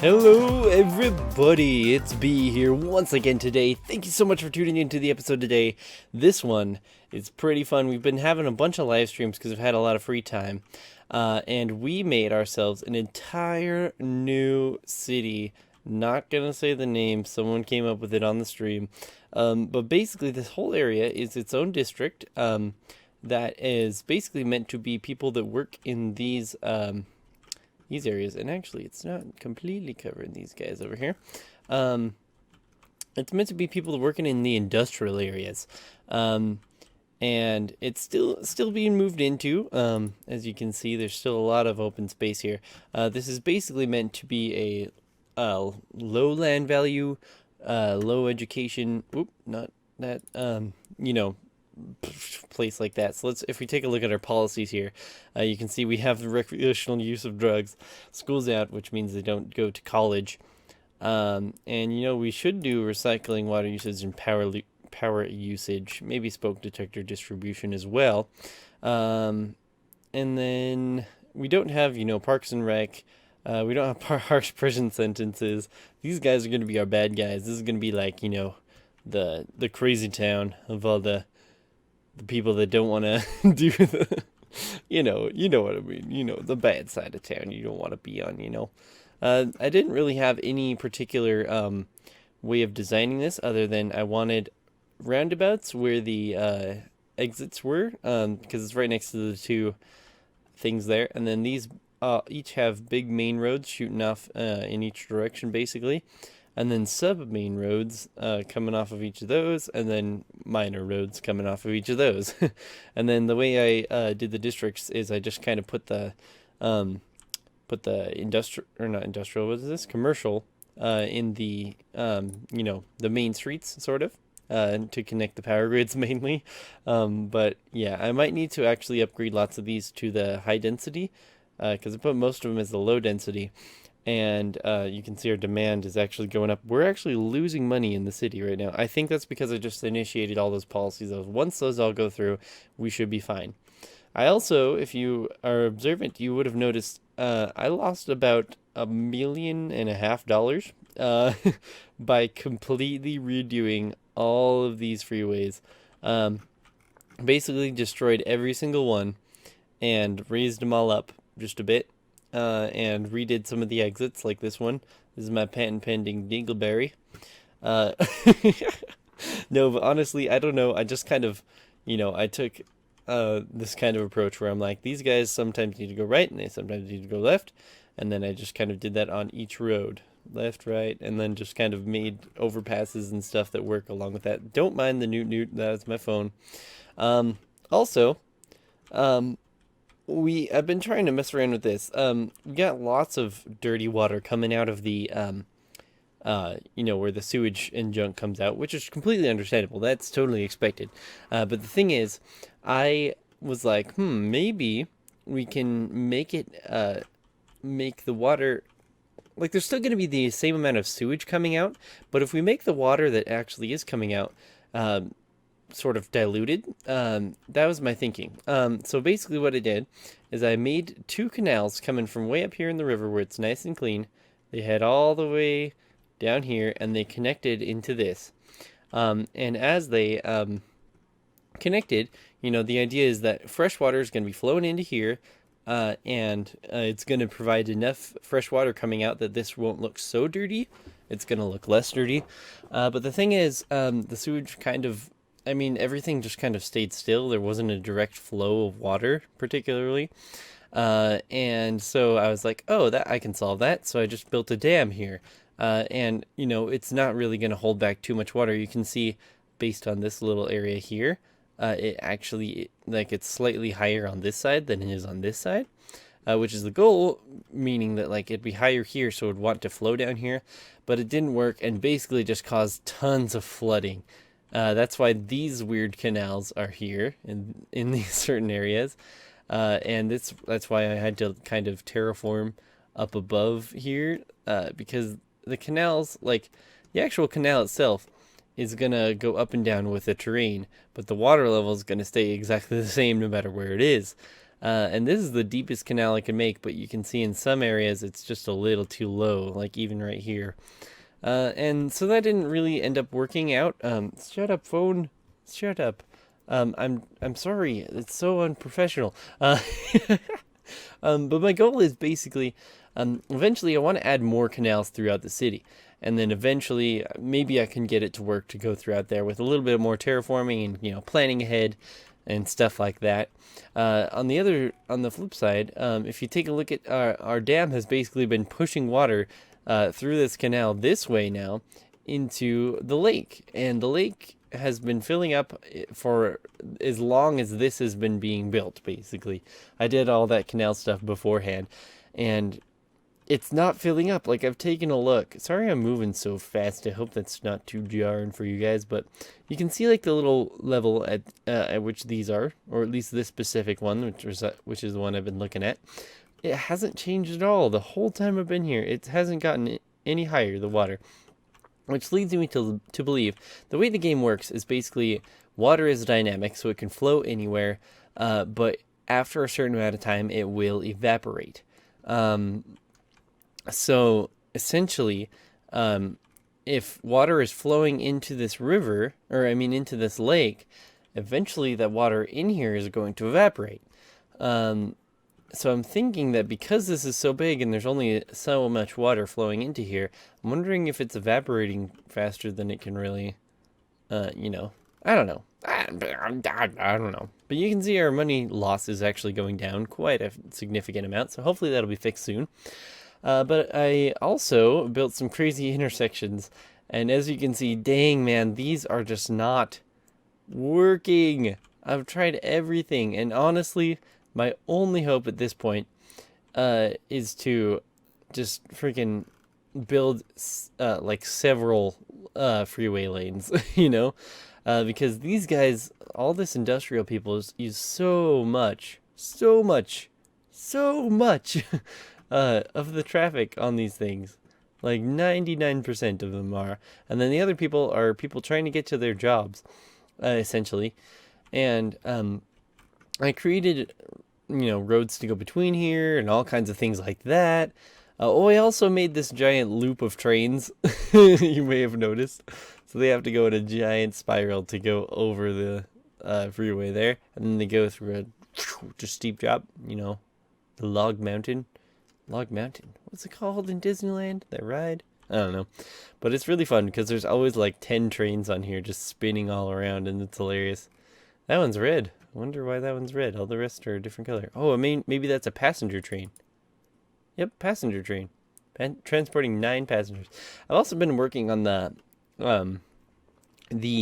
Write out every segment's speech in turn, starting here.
Hello everybody, it's B here once again today. Thank you so much for tuning into the episode today. This one is pretty fun. We've been having a bunch of live streams because we've had a lot of free time. And we made ourselves an entire new city. Not gonna say the name, someone came up with it on the stream. But basically this whole area is its own district that is basically meant to be people that work in these areas, and actually it's not completely covering these guys over here. It's meant to be people working in the industrial areas, and it's still being moved into. As you can see, there's still a lot of open space here. This is basically meant to be a low land value, low education. Not that place like that. So if we take a look at our policies here, you can see we have the recreational use of drugs, schools out, which means they don't go to college, and we should do recycling, water usage, and power usage, maybe smoke detector distribution as well, and then we don't have parks and rec. We don't have harsh prison sentences. These guys are going to be our bad guys. This is going to be like the crazy town of all the people that don't want to do the, you know what I mean, the bad side of town you don't want to be on, I didn't really have any particular way of designing this other than I wanted roundabouts where the exits were, because it's right next to the two things there, and then these each have big main roads shooting off in each direction basically, and then sub-main roads coming off of each of those, and then minor roads coming off of each of those. And then the way I did the districts is I just kind of put the commercial in the the main streets sort of, to connect the power grids mainly. But yeah, I might need to actually upgrade lots of these to the high density, because I put most of them as the low density. And you can see our demand is actually going up. We're actually losing money in the city right now. I think that's because I just initiated all those policies. Once those all go through, we should be fine. I also, if you are observant, you would have noticed I lost about $1.5 million by completely redoing all of these freeways. Basically destroyed every single one and raised them all up just a bit. And redid some of the exits, like this one. This is my patent pending dingleberry. No, but honestly, I don't know. I just kind of, I took this kind of approach where I'm like, these guys sometimes need to go right and they sometimes need to go left. And then I just kind of did that on each road. Left, right, and then just kind of made overpasses and stuff that work along with that. Don't mind the newt. That's my phone. Also, I've been trying to mess around with this. We got lots of dirty water coming out of the, where the sewage and junk comes out, which is completely understandable. That's totally expected. But the thing is, I was like, maybe we can make the water, like there's still going to be the same amount of sewage coming out, but if we make the water that actually is coming out, sort of diluted. That was my thinking. So basically what I did is I made two canals coming from way up here in the river where it's nice and clean. They head all the way down here and they connected into this. And as they connected, the idea is that fresh water is going to be flowing into here, and it's going to provide enough fresh water coming out that this won't look so dirty. It's going to look less dirty. But the thing is, the sewage everything just kind of stayed still. There wasn't a direct flow of water, particularly. And so I was like, that I can solve that. So I just built a dam here. And it's not really going to hold back too much water. You can see, based on this little area here, it actually, it's slightly higher on this side than it is on this side. Which is the goal, meaning that it'd be higher here, so it would want to flow down here. But it didn't work and basically just caused tons of flooding. That's why these weird canals are here in these certain areas, and that's why I had to kind of terraform up above here, because the canals, the actual canal itself, is gonna go up and down with the terrain, but the water level is gonna stay exactly the same no matter where it is. And this is the deepest canal I can make, but you can see in some areas it's just a little too low, like even right here. And so that didn't really end up working out. Shut up, phone. Shut up. I'm sorry. It's so unprofessional. But my goal is basically, eventually I want to add more canals throughout the city. And then eventually, maybe I can get it to work to go throughout there with a little bit more terraforming and, planning ahead and stuff like that. On the flip side, if you take a look at our dam has basically been pushing water through this canal this way now into the lake. And the lake has been filling up for as long as this has been being built, basically. I did all that canal stuff beforehand, and it's not filling up. Like, I've taken a look. Sorry I'm moving so fast. I hope that's not too jarring for you guys, but you can see like the little level at which these are, or at least this specific one, which is the one I've been looking at. It hasn't changed at all the whole time I've been here. It hasn't gotten any higher, the water. Which leads me to believe the way the game works is basically water is dynamic, so it can flow anywhere, but after a certain amount of time, it will evaporate. So essentially, if water is flowing into this river, into this lake, eventually that water in here is going to evaporate. So I'm thinking that because this is so big and there's only so much water flowing into here, I'm wondering if it's evaporating faster than it can really, I don't know. I don't know. But you can see our money loss is actually going down quite a significant amount, so hopefully that'll be fixed soon. But I also built some crazy intersections, and as you can see, dang man, these are just not working. I've tried everything, and honestly, my only hope at this point is to just freaking build like several freeway lanes, because these guys, all this industrial people use so much of the traffic on these things. Like 99% of them are. And then the other people are people trying to get to their jobs, essentially. And I created, roads to go between here and all kinds of things like that. I also made this giant loop of trains, you may have noticed. So they have to go in a giant spiral to go over the freeway there. And then they go through a just steep drop, the log mountain. Log Mountain. What's it called in Disneyland? That ride? I don't know. But it's really fun because there's always like 10 trains on here just spinning all around, and it's hilarious. That one's red. I wonder why that one's red. All the rest are a different color. Oh, maybe that's a passenger train. Yep, passenger train. Transporting 9 passengers. I've also been working on the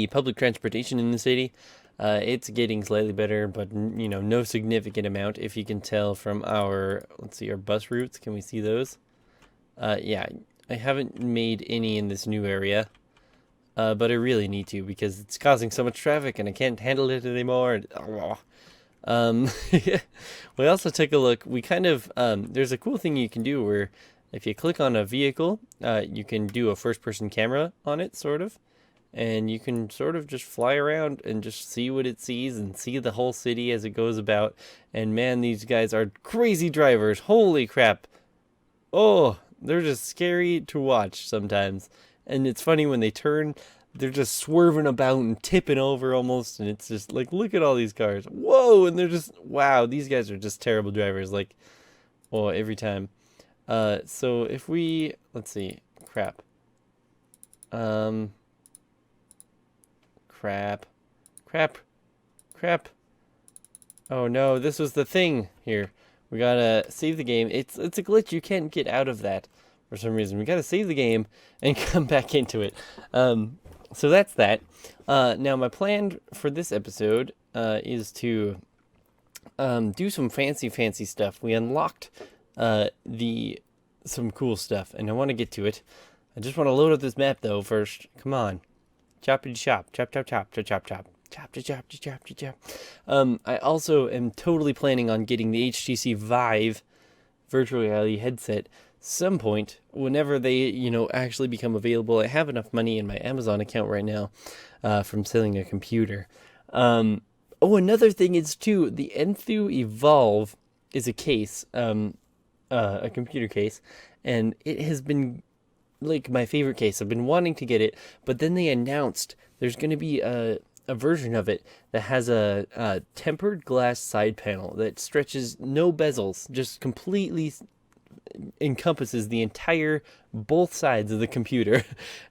public transportation in the city. It's getting slightly better, but no significant amount. If you can tell from our bus routes. Can we see those? Yeah, I haven't made any in this new area, but I really need to because it's causing so much traffic and I can't handle it anymore. We also took a look. We kind of there's a cool thing you can do where if you click on a vehicle, you can do a first-person camera on it, sort of. And you can sort of just fly around and just see what it sees and see the whole city as it goes about. And man, these guys are crazy drivers. Holy crap. Oh, they're just scary to watch sometimes. And it's funny when they turn, they're just swerving about and tipping over almost. And it's just like, look at all these cars. Whoa. And they're just, wow, these guys are just terrible drivers. Like, oh, every time. So if we, let's see, crap. Crap. Oh no, this was the thing here. We gotta save the game. It's a glitch. You can't get out of that for some reason. We gotta save the game and come back into it. So that's that. Now my plan for this episode is to do some fancy stuff. We unlocked some cool stuff, and I want to get to it. I just want to load up this map though first. Come on. Choppity chop. Chop. I also am totally planning on getting the HTC Vive virtual reality headset some point whenever they, actually become available. I have enough money in my Amazon account right now from selling a computer. Oh, another thing is too, the Enthoo Evolve is a case, a computer case, and it has been like my favorite case. I've been wanting to get it, but then they announced there's going to be a version of it that has a tempered glass side panel that stretches no bezels, just completely encompasses the entire both sides of the computer,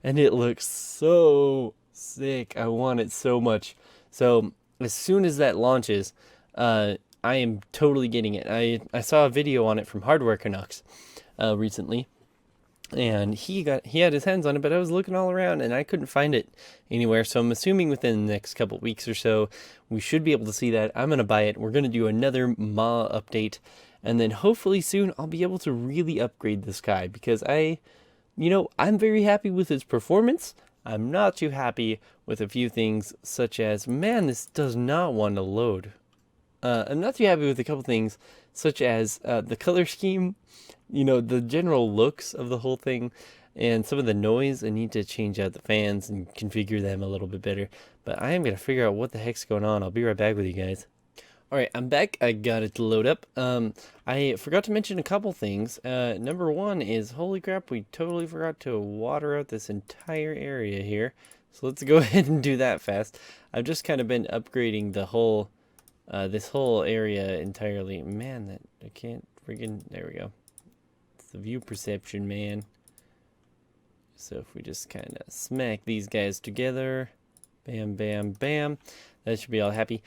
and it looks so sick. I want it so much. So as soon as that launches, I am totally getting it. I saw a video on it from Hardware Canucks recently, and he had his hands on it, but I was looking all around and I couldn't find it anywhere. So I'm assuming within the next couple weeks or so we should be able to see that. I'm gonna buy it. We're gonna do another Ma update, and then hopefully soon I'll be able to really upgrade this guy because I'm very happy with its performance. I'm not too happy with a few things, such as, man, this does not want to load. I'm not too happy with a couple things, such as the color scheme, the general looks of the whole thing, and some of the noise. I need to change out the fans and configure them a little bit better. But I am going to figure out what the heck's going on. I'll be right back with you guys. Alright, I'm back. I got it to load up. I forgot to mention a couple things. Number one is, holy crap, we totally forgot to water out this entire area here. So let's go ahead and do that fast. I've just kind of been upgrading the whole, this whole area entirely. Man, that I can't friggin', there we go. It's the view perception, man. So if we just kind of smack these guys together, bam, bam, bam. That should be all happy.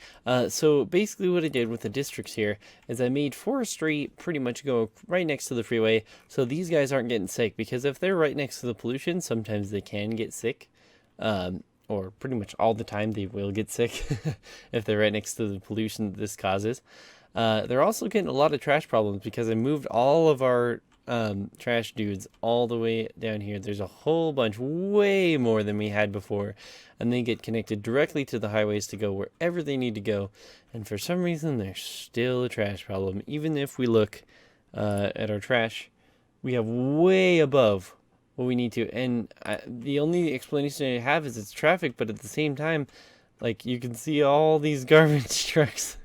So basically what I did with the districts here is I made forestry pretty much go right next to the freeway, so these guys aren't getting sick, because if they're right next to the pollution, sometimes they can get sick. Or pretty much all the time they will get sick if they're right next to the pollution that this causes. They're also getting a lot of trash problems because I moved all of our trash dudes all the way down here. There's a whole bunch, way more than we had before, and they get connected directly to the highways to go wherever they need to go. And for some reason, there's still a trash problem. Even if we look at our trash, we have way above what we need to. And the only explanation I have is it's traffic, but at the same time, like, you can see all these garbage trucks.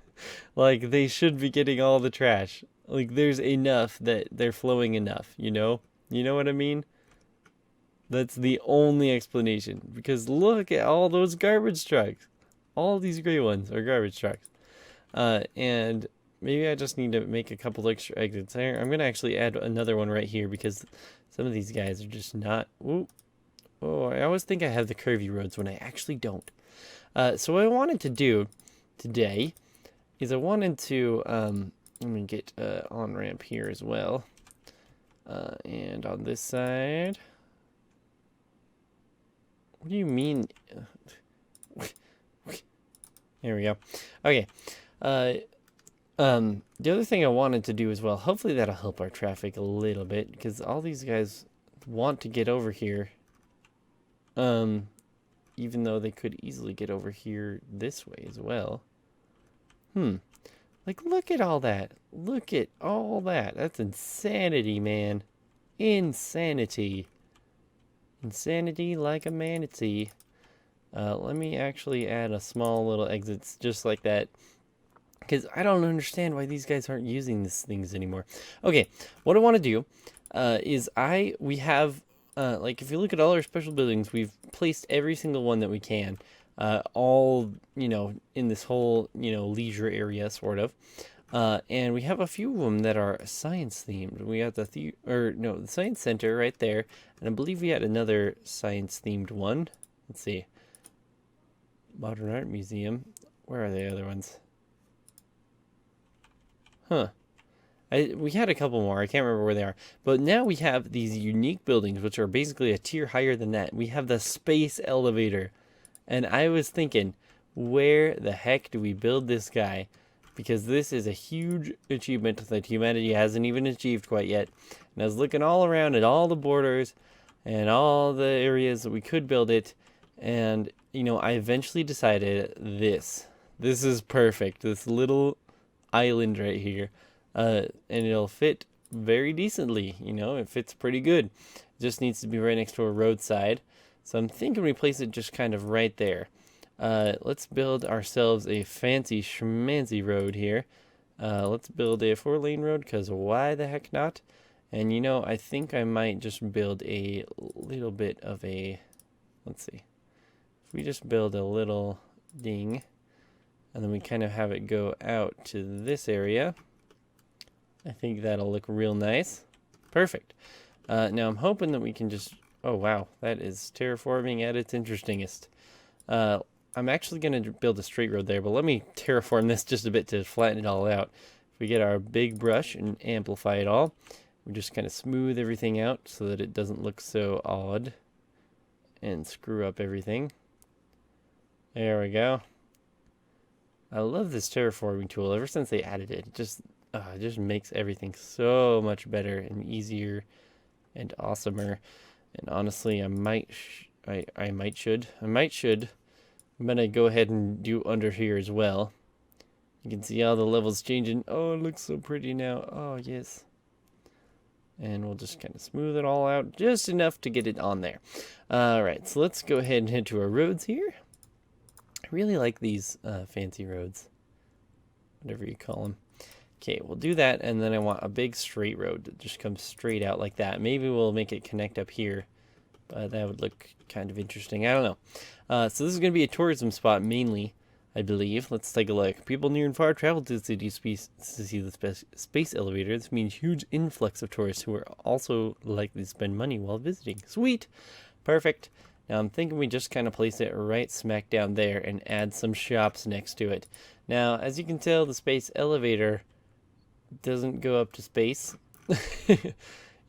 Like, they should be getting all the trash. Like, there's enough that they're flowing enough, you know? You know what I mean? That's the only explanation. Because look at all those garbage trucks. All these gray ones are garbage trucks. And maybe I just need to make a couple extra exits there. I'm going to actually add another one right here because some of these guys are just not... Ooh. Oh, I always think I have the curvy roads when I actually don't. So what I wanted to do today is I wanted to... I'm going to get on-ramp here as well. And on this side... What do you mean? There we go. Okay. The other thing I wanted to do as well, hopefully that'll help our traffic a little bit, because all these guys want to get over here. Even though they could easily get over here this way as well. Like, look at all that. Look at all that. That's insanity, man. Insanity. Insanity like a manatee. Let me actually add a small little exits just like that, because I don't understand why these guys aren't using these things anymore. Okay, what I want to do is we have, like, if you look at all our special buildings, we've placed every single one that we can. All, in this whole, leisure area, sort of. And we have a few of them that are science themed. We got the Science Center right there. And I believe we had another science themed one. Let's see. Modern Art Museum. Where are the other ones? Huh. We had a couple more. I can't remember where they are. But now we have these unique buildings, which are basically a tier higher than that. We have the space elevator. And I was thinking, where the heck do we build this guy? Because this is a huge achievement that humanity hasn't even achieved quite yet. And I was looking all around at all the borders and all the areas that we could build it. And, I eventually decided this. This is perfect. This little island right here. And it'll fit very decently. It fits pretty good. It just needs to be right next to a roadside. So I'm thinking we place it just kind of right there. Let's build ourselves a fancy schmancy road here. Let's build a 4-lane road, because why the heck not? And you know, I think I might just build a little bit of a, let's see. If we just build a little ding, and then we kind of have it go out to this area, I think that'll look real nice. Perfect. Now I'm hoping that we can just, oh wow, that is terraforming at its interestingest. I'm actually going to build a straight road there, but let me terraform this just a bit to flatten it all out. If we get our big brush and amplify it all, we just kind of smooth everything out so that it doesn't look so odd and screw up everything. There we go. I love this terraforming tool. Ever since they added it, it just makes everything so much better and easier and awesomer. And honestly, I might should. I'm gonna go ahead and do under here as well. You can see all the levels changing. Oh, it looks so pretty now. Oh, yes. And we'll just kind of smooth it all out just enough to get it on there. Alright, so let's go ahead and head to our roads here. I really like these fancy roads, whatever you call them. Okay, we'll do that, and then I want a big straight road that just comes straight out like that. Maybe we'll make it connect up here. That would look kind of interesting. I don't know. So this is going to be a tourism spot mainly, I believe. Let's take a look. People near and far travel to the city to see the space elevator. This means huge influx of tourists who are also likely to spend money while visiting. Sweet. Perfect. Now I'm thinking we just kind of place it right smack down there and add some shops next to it. Now, as you can tell, the space elevator doesn't go up to space.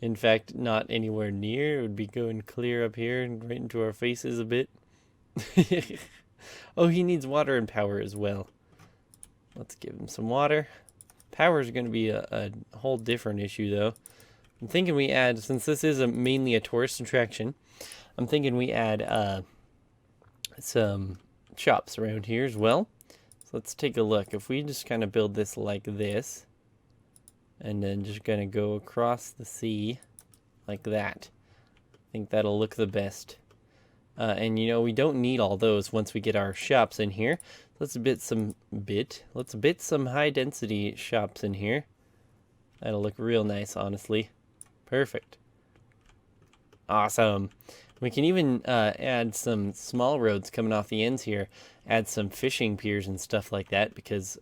In fact, not anywhere near. It would be going clear up here and right into our faces a bit. Oh, he needs water and power as well. Let's give him some water. Power is going to be a whole different issue, though. I'm thinking we add, since this is mainly a tourist attraction, I'm thinking we add some shops around here as well. So let's take a look. If we just kind of build this like this, and then just gonna go across the sea like that, I think that'll look the best. And you know, we don't need all those once we get our shops in here. Let's bit some high density shops in here. That'll look real nice, honestly. Perfect. Awesome. We can even add some small roads coming off the ends here. Add some fishing piers and stuff like that, because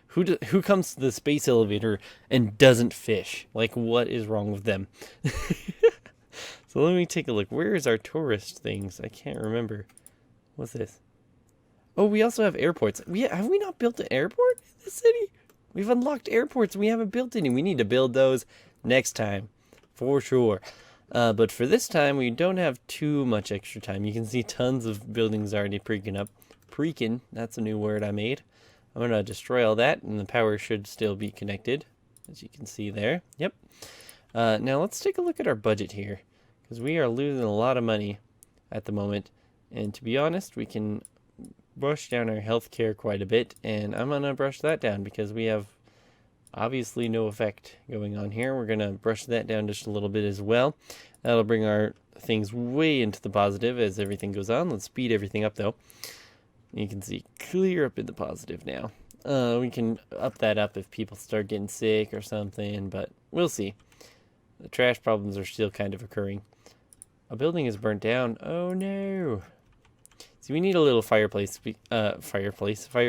who comes to the space elevator and doesn't fish? Like, what is wrong with them? So let me take a look. Where is our tourist things? I can't remember. What's this? Oh, we also have airports. Have we not built an airport in the city? We've unlocked airports and we haven't built any. We need to build those next time, for sure. But for this time, we don't have too much extra time. You can see tons of buildings already preking up. Preking, that's a new word I made. I'm going to destroy all that, and the power should still be connected, as you can see there. Yep. Now let's take a look at our budget here, because we are losing a lot of money at the moment. And to be honest, we can brush down our healthcare quite a bit, and I'm going to brush that down because we have obviously no effect going on here. We're going to brush that down just a little bit as well. That'll bring our things way into the positive as everything goes on. Let's speed everything up though. You can see clear up in the positive now. We can up that up if people start getting sick or something, but we'll see. The trash problems are still kind of occurring. A building is burnt down. Oh no. So we need a little fire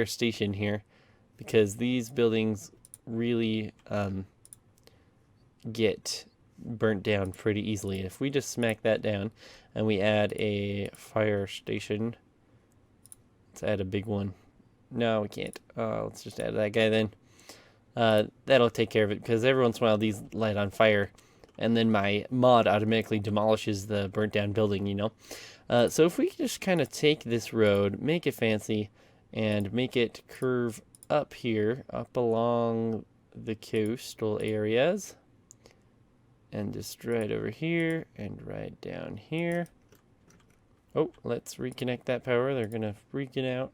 station here, because these buildings really get burnt down pretty easily. If we just smack that down and we add a fire station, let's add a big one. No, we can't. Let's just add that guy then. That'll take care of it, because every once in a while these light on fire, and then my mod automatically demolishes the burnt down building, you know. So if we just kind of take this road, make it fancy, and make it curve up here, up along the coastal areas, and just right over here, and right down here. Oh, let's reconnect that power. They're gonna freak out.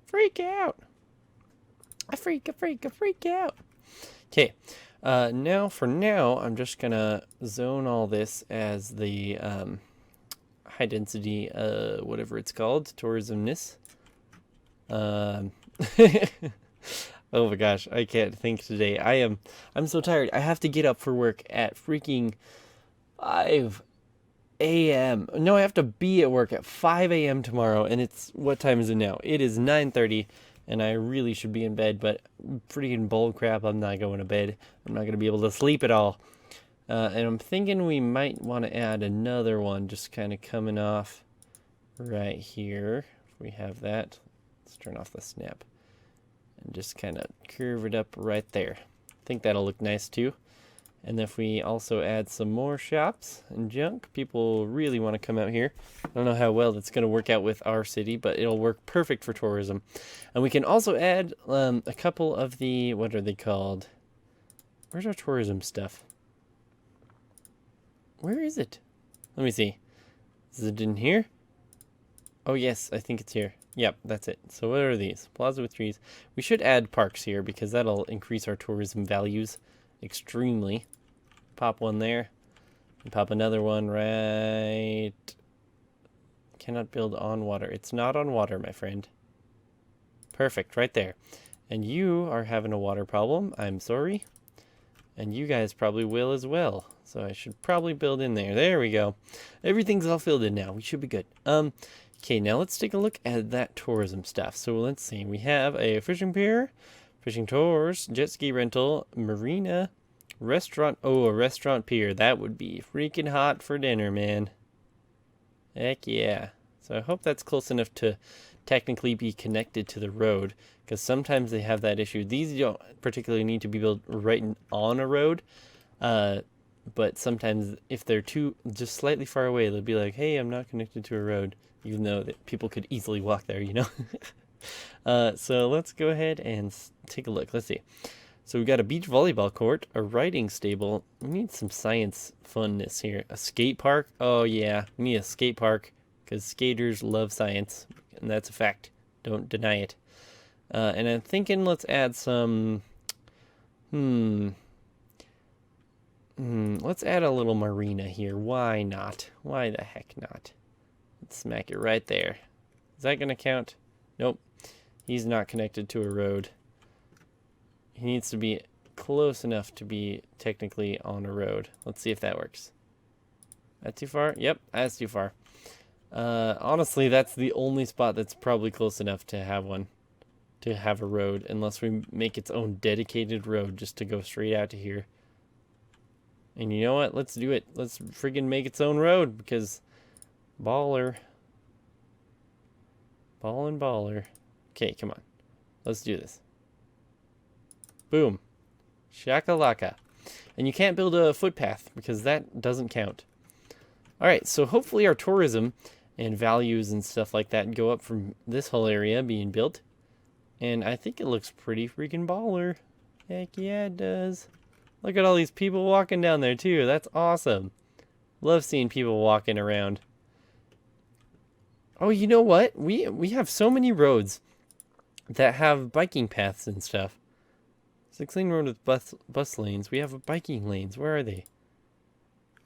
Freak out! I freak out! Okay, now for now, I'm just gonna zone all this as the, high density, whatever it's called, tourismness. Um, oh my gosh, I can't think today. I'm so tired. I have to get up for work at freaking 5 a.m. No, I have to be at work at 5 a.m. tomorrow, and what time is it now? It is 9:30, and I really should be in bed, but freaking bull crap, I'm not going to bed. I'm not going to be able to sleep at all. And I'm thinking we might want to add another one, just kind of coming off right here. If we have that, let's turn off the snap and just kind of curve it up right there. I think that'll look nice too. And if we also add some more shops and junk, people really want to come out here. I don't know how well that's going to work out with our city, but it'll work perfect for tourism. And we can also add a couple of the, what are they called? Where's our tourism stuff? Where is it? Let me see. Is it in here? Oh yes, I think it's here. Yep, that's it. So what are these? Plaza with trees. We should add parks here because that'll increase our tourism values extremely. Pop one there. And pop another one right... Cannot build on water. It's not on water, my friend. Perfect, right there. And you are having a water problem. I'm sorry. And you guys probably will as well. So I should probably build in there. There we go. Everything's all filled in now. We should be good. Okay, now let's take a look at that tourism stuff. So let's see. We have a fishing pier, fishing tours, jet ski rental, marina, restaurant. Oh, a restaurant pier. That would be freaking hot for dinner, man. Heck yeah. So I hope that's close enough to technically be connected to the road, because sometimes they have that issue. These don't particularly need to be built right on a road, but sometimes if they're just slightly far away, they'll be like, hey, I'm not connected to a road, even though that people could easily walk there, you know? So let's go ahead and take a look. Let's see. So we've got a beach volleyball court, a riding stable. We need some science funness here. A skate park. Oh yeah, we need a skate park because skaters love science, and that's a fact. Don't deny it. And I'm thinking let's add some... Let's add a little marina here. Why not? Why the heck not? Let's smack it right there. Is that going to count? Nope. He's not connected to a road. He needs to be close enough to be technically on a road. Let's see if that works. That too far? Yep, that's too far. Honestly, that's the only spot that's probably close enough to have one. To have a road, unless we make its own dedicated road just to go straight out to here. And you know what? Let's do it. Let's friggin' make its own road, because baller. Ballin' baller. Okay, come on. Let's do this. Boom. Shakalaka. And you can't build a footpath, because that doesn't count. Alright, so hopefully our tourism and values and stuff like that go up from this whole area being built. And I think it looks pretty freaking baller. Heck yeah, it does. Look at all these people walking down there too. That's awesome. Love seeing people walking around. Oh, you know what? We have so many roads that have biking paths and stuff. 6-lane road with bus lanes. We have biking lanes. Where are they?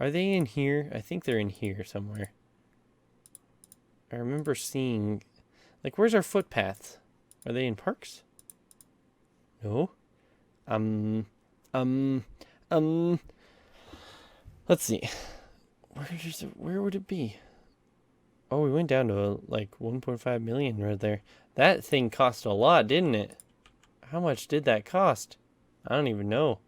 Are they in here? I think they're in here somewhere. I remember seeing... Like, where's our footpaths? Are they in parks? No. Let's see. Where would it be? Oh, we went down to like 1.5 million right there. That thing cost a lot, didn't it? How much did that cost? I don't even know.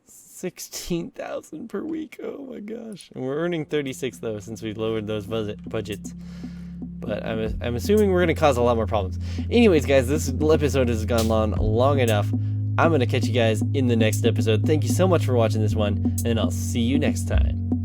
16,000 per week. Oh my gosh. And we're earning 36 though since we lowered those budgets. But I'm assuming we're going to cause a lot more problems. Anyways, guys, this episode has gone on long enough. I'm going to catch you guys in the next episode. Thank you so much for watching this one, and I'll see you next time.